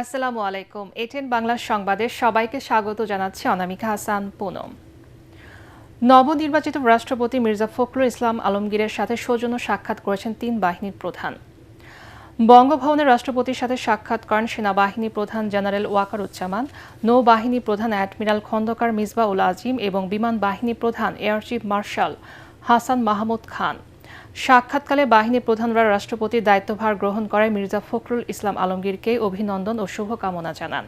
আসসালামু আলাইকুম। এটিএন বাংলা সংবাদে সবাইকে স্বাগত জানাচ্ছি অনামিকা হাসান পুনম। নবনির্বাচিত রাষ্ট্রপতি মির্জা ফখরুল ইসলাম আলমগীরের সাথে সৌজন্য সাক্ষাৎ করেছেন তিন বাহিনীর প্রধান। বঙ্গভবনে রাষ্ট্রপতির সাথে সাক্ষাৎ করেন সেনাবাহিনী প্রধান জেনারেল ওয়াকারুজ্জামান, নৌবাহিনী প্রধান অ্যাডমিরাল খন্দকার মিসবাউল আজিম এবং বিমান বাহিনী প্রধান air chief marshal Hasan Mahmud Khan. সাক্ষাৎকালে বাহিনী প্রধানরা রাষ্ট্রপতির দায়িত্বভার গ্রহণ করায় মির্জা ফখরুল ইসলাম আলমগীরকে অভিনন্দন ও শুভকামনা জানান।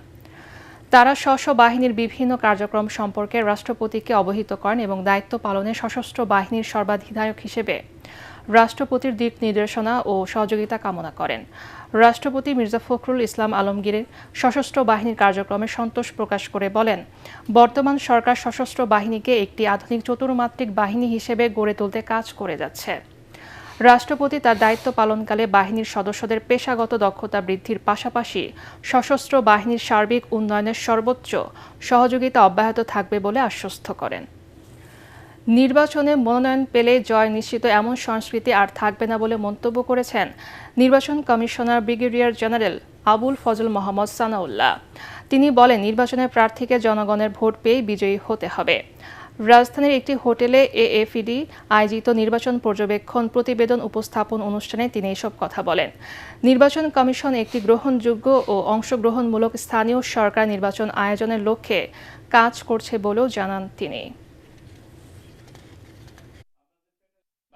তারা স্ব বাহিনীর বিভিন্ন কার্যক্রম সম্পর্কে রাষ্ট্রপতিকে অবহিত করেন এবং দায়িত্ব পালনে সশস্ত্র বাহিনীর সর্বাধিনায়ক হিসেবে রাষ্ট্রপতির দিক নির্দেশনা ও সহযোগিতা কামনা করেন। রাষ্ট্রপতি মির্জা ফখরুল ইসলাম আলমগীরের সশস্ত্র বাহিনীর কার্যক্রমে সন্তোষ প্রকাশ করে বলেন, বর্তমান সরকার সশস্ত্র বাহিনীকে একটি আধুনিক চতুর্মাত্রিক বাহিনী হিসেবে গড়ে তুলতে কাজ করে যাচ্ছে। রাষ্ট্রপতি তার দায়িত্ব পালনকালে বাহিনীর সদস্যদের পেশাগত দক্ষতা বৃদ্ধির পাশাপাশি সশস্ত্র বাহিনীর সার্বিক উন্নয়নের সর্বোচ্চ সহযোগিতা অব্যাহত থাকবে বলে আশ্বস্ত করেন। নির্বাচনে মনোনয়ন পেলে জয় নিশ্চিত এমন সংস্কৃতি আর থাকবে না বলে মন্তব্য করেছেন নির্বাচন commissioner brigadier general Abul Fazal Mohammad Sanaullah. তিনি বলেন, নির্বাচনের প্রার্থীকে জনগণের ভোট পেয়ে বিজয়ী হতে হবে। রাজধানীর একটি হোটেলে এএফইডি আয়োজিত নির্বাচন পর্যবেক্ষণ প্রতিবেদন উপস্থাপন অনুষ্ঠানে তিনি এসব কথা বলেন। নির্বাচন কমিশন একটি গ্রহণযোগ্য ও অংশগ্রহণমূলক স্থানীয় সরকার নির্বাচন আয়োজনের লক্ষ্যে কাজ করছে বলেও জানান তিনি।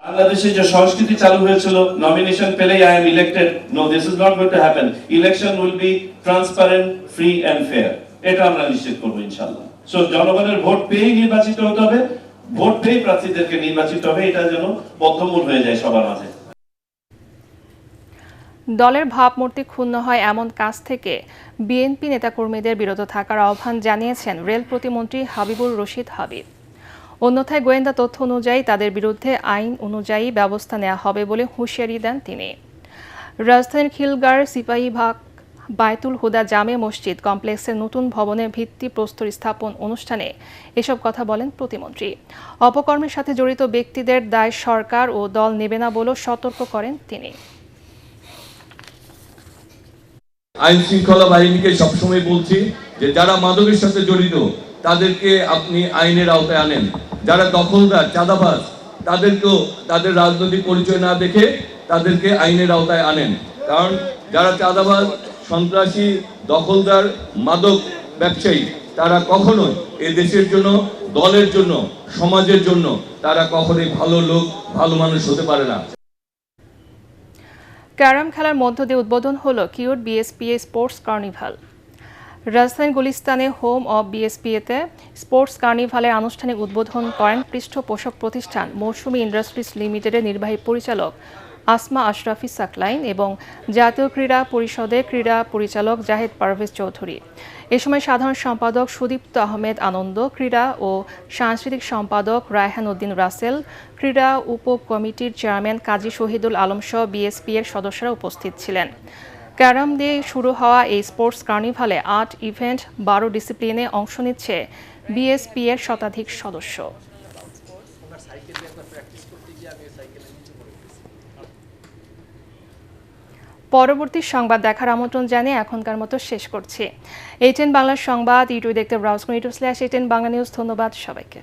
বাংলাদেশে যে সংস্কৃতি চালু হয়েছিল, নমিনেশন পেলেই I am elected, no, this is not going to happen. Election will be transparent, free and fair. এটা আমরা নিশ্চিত করবো ইনশাআল্লাহ। সো জনগণের ভোট পেয়েই নির্বাচিত হতে হবে, ভোট পেয়ে প্রার্থীদেরকে নির্বাচিত হবে, এটা যেন বদ্ধমূল হয়ে যায় সবার মাঝে। দলের ভাবমূর্তি ক্ষুণ্ণ হয় এমন কাজ থেকে বিএনপি নেতাকর্মীদের বিরত থাকার আহ্বান জানিয়েছেন রেল প্রতিমন্ত্রী হাবিবুর রশিদ হাবিব। অন্যথায় গোয়েন্দা তথ্য অনুযায়ী তাদের বিরুদ্ধে আইন অনুযায়ী ব্যবস্থা নেওয়া হবে বলে হুঁশিয়ারি দেন তিনি। রাজধানীর খিলগাঁওয়ের সিপাহীবাগ বায়তুল হুদা জামে মসজিদ কমপ্লেক্সের নতুন ভবনের ভিত্তি প্রস্তর স্থাপন অনুষ্ঠানে এসব কথা বলেন প্রতিমন্ত্রী। অপকর্মের সাথে জড়িত ব্যক্তিদের দায় সরকার ও দল নেবে না বলেও সতর্ক করেন তিনি। আইন শৃঙ্খলা বাহিনীকে সবসময় বলছি যে যারা মাদকের সাথে জড়িত তাদেরকে আপনি আইনের আওতায় আনেন। যারা দখলদার, চাঁদাবাজ, তাদেরকেও তাদের রাজনৈতিক পরিচয় না দেখে তাদেরকে আইনের আওতায় আনেন। কারণ যারা চাঁদাবাজ, সন্ত্রাসী, দখলদার, মাদক ব্যবসায়ী, তারা কখনোই এই দেশের জন্য, দলের জন্য, সমাজের জন্য তারা কখনোই ভালো লোক, ভালো মানুষ হতে পারে না। ক্যারাম খেলার মধ্য দিয়ে উদ্বোধন হলো কিউট বিএসপিএ স্পোর্টস কার্নিভাল। রাজধানীর গুলিস্তানে হোম অব বিএসপিএতে স্পোর্টস কার্নিভালের আনুষ্ঠানিক উদ্বোধন করেন পৃষ্ঠপোষক প্রতিষ্ঠান মৌসুমী ইন্ডাস্ট্রিজ লিমিটেডের নির্বাহী পরিচালক আসমা আশরাফি সাকলাইন এবং জাতীয় ক্রীড়া পরিষদের ক্রীড়া পরিচালক জাহেদ পারভেজ চৌধুরী। এ সময় সাধারণ সম্পাদক সুদীপ্ত আহমেদ আনন্দ, ক্রীড়া ও সাংস্কৃতিক সম্পাদক রায়হান উদ্দিন রাসেল, ক্রীড়া উপ কমিটির চেয়ারম্যান কাজী শহীদুল আলম সহ বিএসপি এর সদস্যরা উপস্থিত ছিলেন। ক্যারাম দিয়ে শুরু হওয়া এই স্পোর্টস কার্নিভালে ৮ ইভেন্ট, ১২ ডিসিপ্লিনে অংশ নিচ্ছে বিএসপি এর শতাধিক সদস্য। পরবর্তী সংবাদ দেখার আমন্ত্রণ জানিয়ে এখনকার মতো শেষ করছি। এটিএন বাংলার সংবাদ ইউটিউবে দেখতে ব্রাউজ করুন, ATN বাংলা নিউজ। ধন্যবাদ সবাইকে।